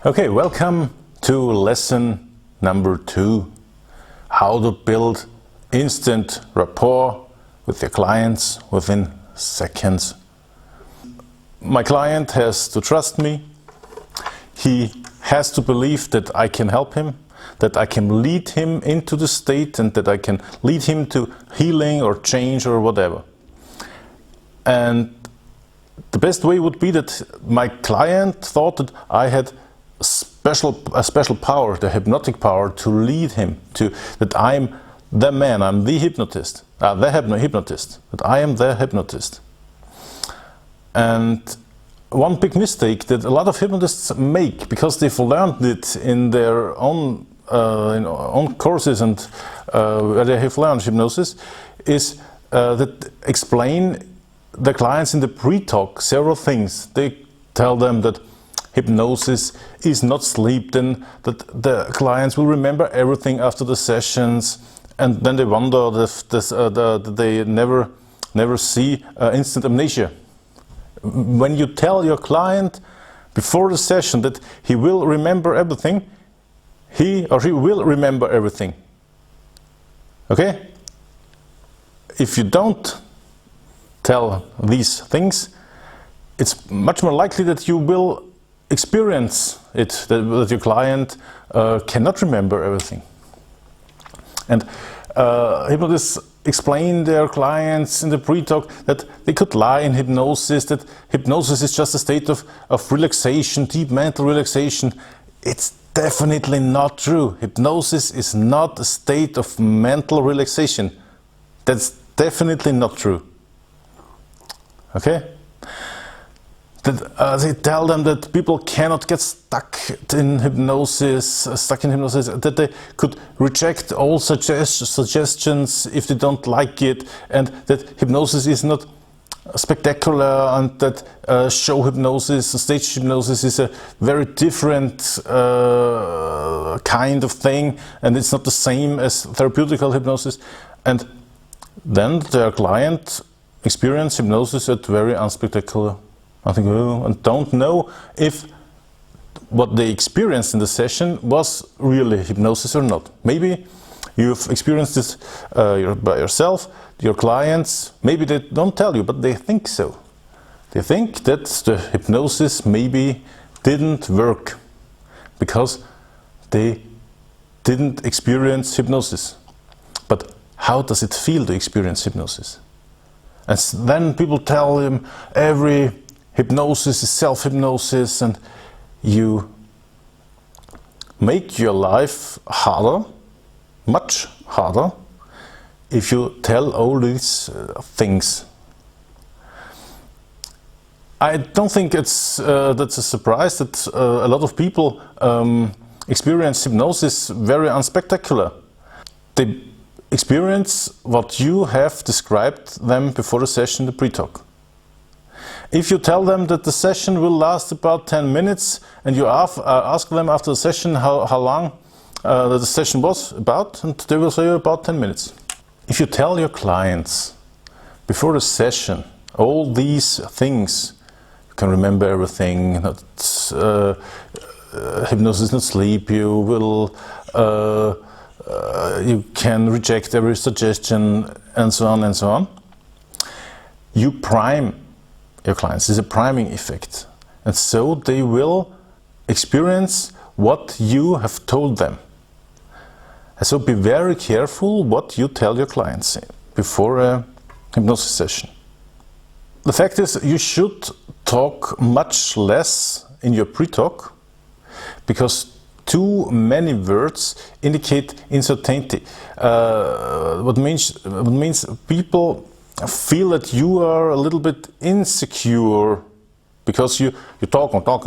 Okay, welcome to lesson number 2. How to build instant rapport with your clients within seconds. My client has to trust me. He has to believe that I can help him, that I can lead him into the state and that I can lead him to healing or change or whatever. And the best way would be that my client thought that I had a special power, the hypnotic power, to lead him, that I'm the man, I'm the hypnotist, that I am the hypnotist. And one big mistake that a lot of hypnotists make, because they've learned it in their own courses and where they have learned hypnosis, is that explain the clients in the pre-talk several things. They tell them that hypnosis is not sleep, then that the clients will remember everything after the sessions, and then they wonder if they never see instant amnesia. When you tell your client before the session that he will remember everything, he or she will remember everything. Okay? If you don't tell these things, it's much more likely that you will experience it, that your client cannot remember everything. And hypnotists explain their clients in the pre-talk that they could lie in hypnosis, that hypnosis is just a state of relaxation, deep mental relaxation. It's definitely not true. Hypnosis is not a state of mental relaxation. That's definitely not true. Okay? That, they tell them that people cannot get stuck in hypnosis, that they could reject all suggestions if they don't like it, and that hypnosis is not spectacular, and that show hypnosis, stage hypnosis is a very different kind of thing, and it's not the same as therapeutical hypnosis. And then their client experience hypnosis at very unspectacular, and don't know if what they experienced in the session was really hypnosis or not. Maybe you've experienced this by yourself, your clients, maybe they don't tell you, but they think so. They think that the hypnosis maybe didn't work because they didn't experience hypnosis. But how does it feel to experience hypnosis? And then people tell him every hypnosis is self-hypnosis, and you make your life harder, much harder, if you tell all these things. I don't think that's a surprise that a lot of people experience hypnosis very unspectacular. They experience what you have described them before the session, the pre-talk. If you tell them that the session will last about 10 minutes and you ask them after the session how long the session was about, and they will say about 10 minutes. If you tell your clients before the session all these things, you can remember everything, hypnosis is not sleep, you can reject every suggestion, and so on, you prime your clients. It's a priming effect, and so they will experience what you have told them. And so be very careful what you tell your clients before a hypnosis session. The fact is, you should talk much less in your pre-talk, because too many words indicate uncertainty. What means people feel that you are a little bit insecure because you talk and talk,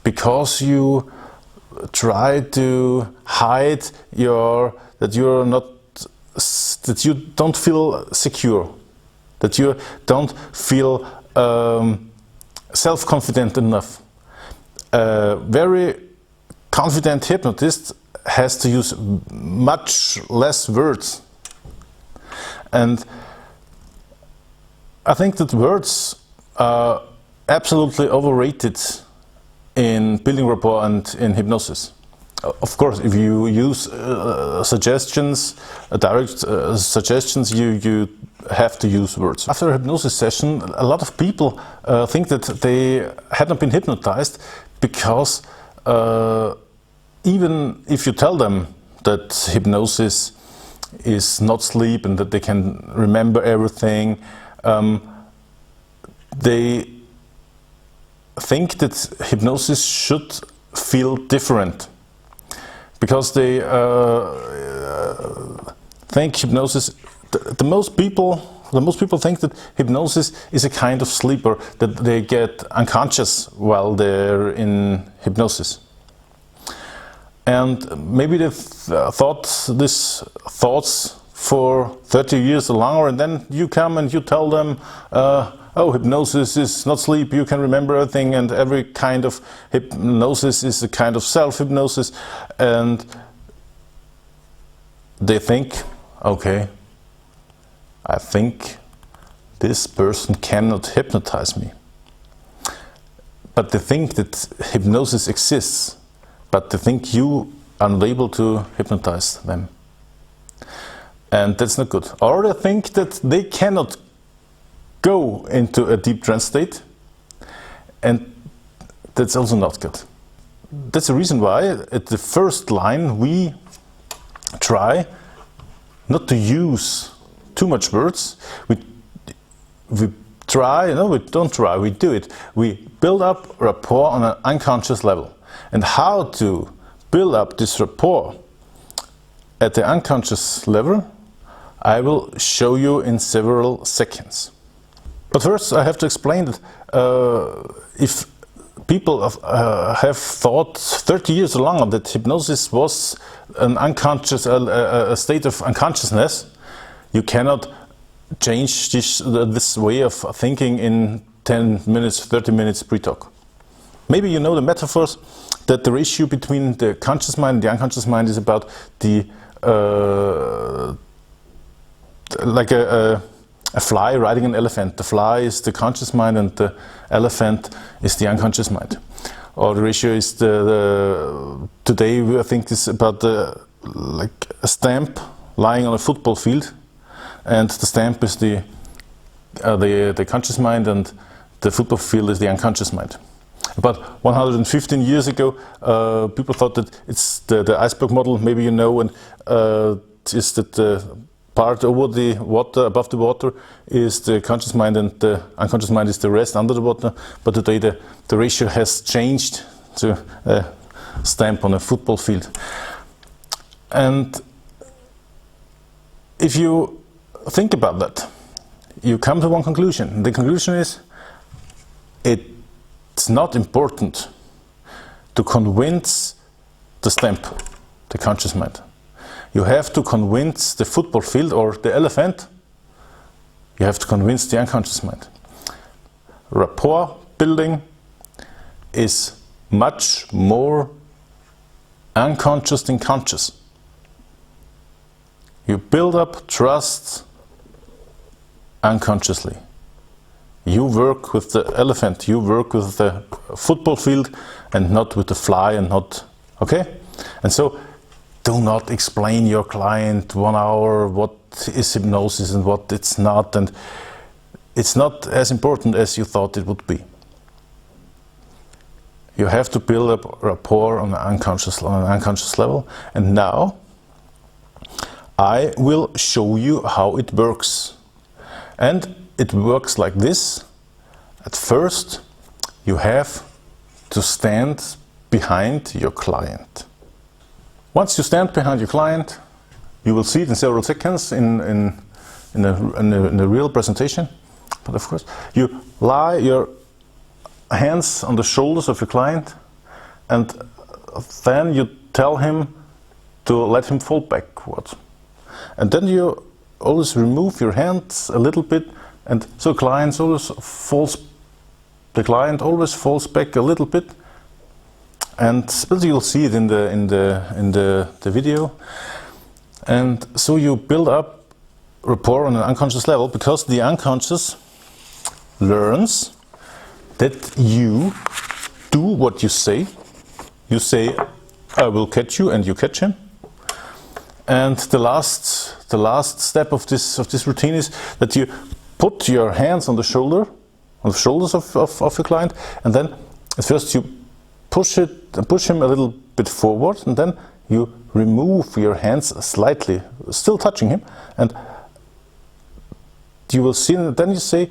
because you try to hide that you don't feel secure, that you don't feel self-confident enough. A very confident hypnotist has to use much less words. And I think that words absolutely overrated in building rapport and in hypnosis. Of course, if you use suggestions, direct suggestions, you have to use words. After a hypnosis session, a lot of people think that they hadn't been hypnotized because even if you tell them that hypnosis is not sleep and that they can remember everything, they think that hypnosis should feel different. Because they think hypnosis, the most people think that hypnosis is a kind of sleep, or that they get unconscious while they're in hypnosis. And maybe they've thought these thoughts for 30 years or longer, and then you come and you tell them, oh, hypnosis is not sleep, you can remember everything, and every kind of hypnosis is a kind of self-hypnosis. And they think, okay, I think this person cannot hypnotize me. But they think that hypnosis exists, but they think you are unable to hypnotize them. And that's not good. Or they think that they cannot go into a deep trance state, and that's also not good. That's the reason why at the first line we try not to use too much words. We try, no, we don't try, we do it. We build up rapport on an unconscious level. And how to build up this rapport at the unconscious level, I will show you in several seconds. But first I have to explain that if people have thought 30 years or longer that hypnosis was an unconscious, a state of unconsciousness, you cannot change this way of thinking in 10 minutes, 30 minutes pre-talk. Maybe you know the metaphors that the ratio between the conscious mind and the unconscious mind is about the like a fly riding an elephant. The fly is the conscious mind and the elephant is the unconscious mind. Or the ratio is today I think is about like a stamp lying on a football field, and the stamp is the conscious mind and the football field is the unconscious mind. About 115 years ago, people thought that it's the iceberg model, maybe you know, and is that the part over the water, above the water, is the conscious mind and the unconscious mind is the rest under the water. But today the ratio has changed to a stamp on a football field. And if you think about that, you come to one conclusion. The conclusion is it's not important to convince the stamp, the conscious mind. You have to convince the football field or the elephant. You have to convince the unconscious mind. Rapport building is much more unconscious than conscious. You build up trust unconsciously. You work with the elephant, you work with the football field and not with the fly and not, okay? And so do not explain your client 1 hour what is hypnosis and what it's not, and it's not as important as you thought it would be. You have to build up rapport on an unconscious level, and now I will show you how it works. And it works like this. At first, you have to stand behind your client. Once you stand behind your client, you will see it in several seconds in a real presentation. But of course, you lie your hands on the shoulders of your client, and then you tell him to let him fall backwards. And then you always remove your hands a little bit, and so the client always falls back a little bit. And you'll see it in the video. And so you build up rapport on an unconscious level, because the unconscious learns that you do what you say. You say, I will catch you, and you catch him. And the last step of this routine is that you put your hands on the shoulders of your client, and then at first you push him a little bit forward, and then you remove your hands slightly, still touching him, and you will see. Then you say,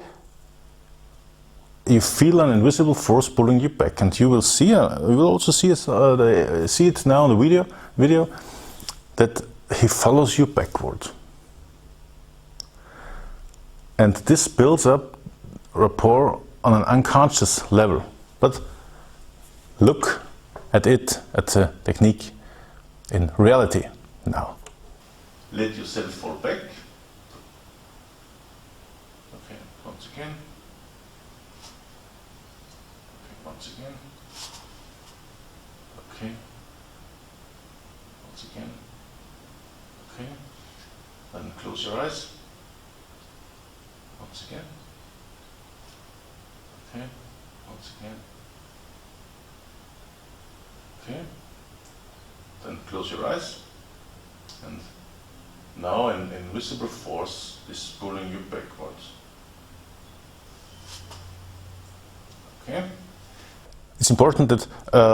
you feel an invisible force pulling you back, and you will see. You will also see it now in the video that he follows you backward, and this builds up rapport on an unconscious level. But look at the technique in reality now. Let yourself fall back. Okay, once again. Once again. Okay. Once again. Okay. Then close your eyes. Once again. Okay. Once again. Okay. Then close your eyes. And now an invisible force is pulling you backwards. Okay. It's important that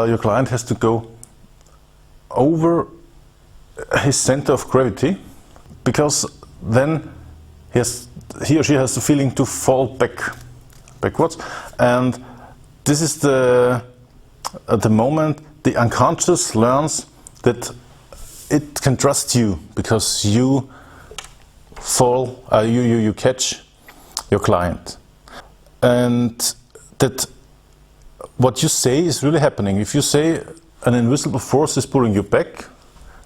your client has to go over his center of gravity, because then he or she has the feeling to fall backwards, and this is at the moment the unconscious learns that it can trust you, because you you catch your client, and that what you say is really happening. If you say an invisible force is pulling you back,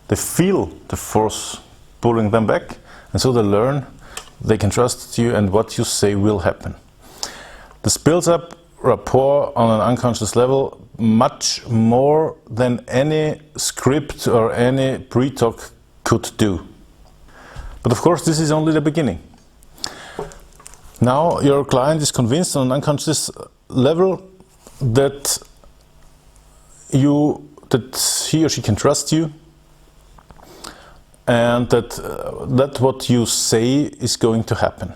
they feel the force pulling them back, and so they learn they can trust you, and what you say will happen. This builds up rapport on an unconscious level much more than any script or any pre-talk could do. But of course, this is only the beginning. Now your client is convinced on an unconscious level that he or she can trust you, and that what you say is going to happen.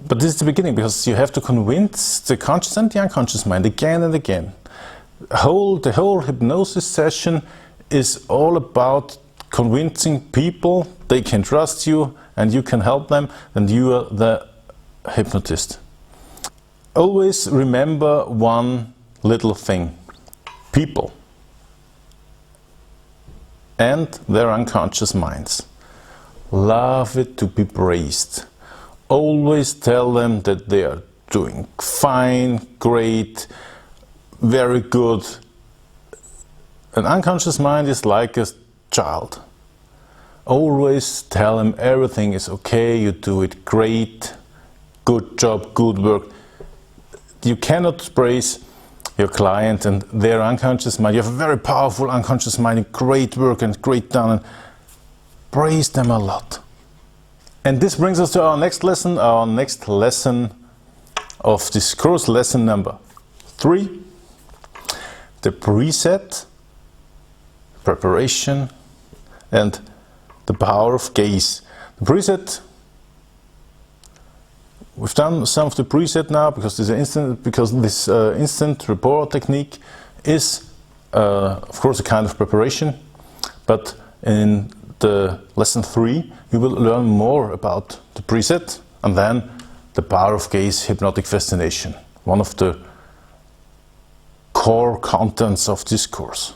But this is the beginning, because you have to convince the conscious and the unconscious mind again and again. The whole hypnosis session is all about convincing people they can trust you and you can help them, and you are the hypnotist. Always remember one little thing: people and their unconscious minds love it to be praised. Always tell them that they are doing fine, great, very good. An unconscious mind is like a child. Always tell them everything is okay, you do it great, good job, good work. You cannot praise your client and their unconscious mind. You have a very powerful unconscious mind, great work and great done, and praise them a lot. And this brings us to our next lesson of this course, lesson number 3, the preset, preparation, and the power of gaze. The preset, we've done some of the preset now, because this instant rapport technique is of course a kind of preparation, but in the lesson 3 you will learn more about the preset and then the power of gaze hypnotic fascination, one of the core contents of this course.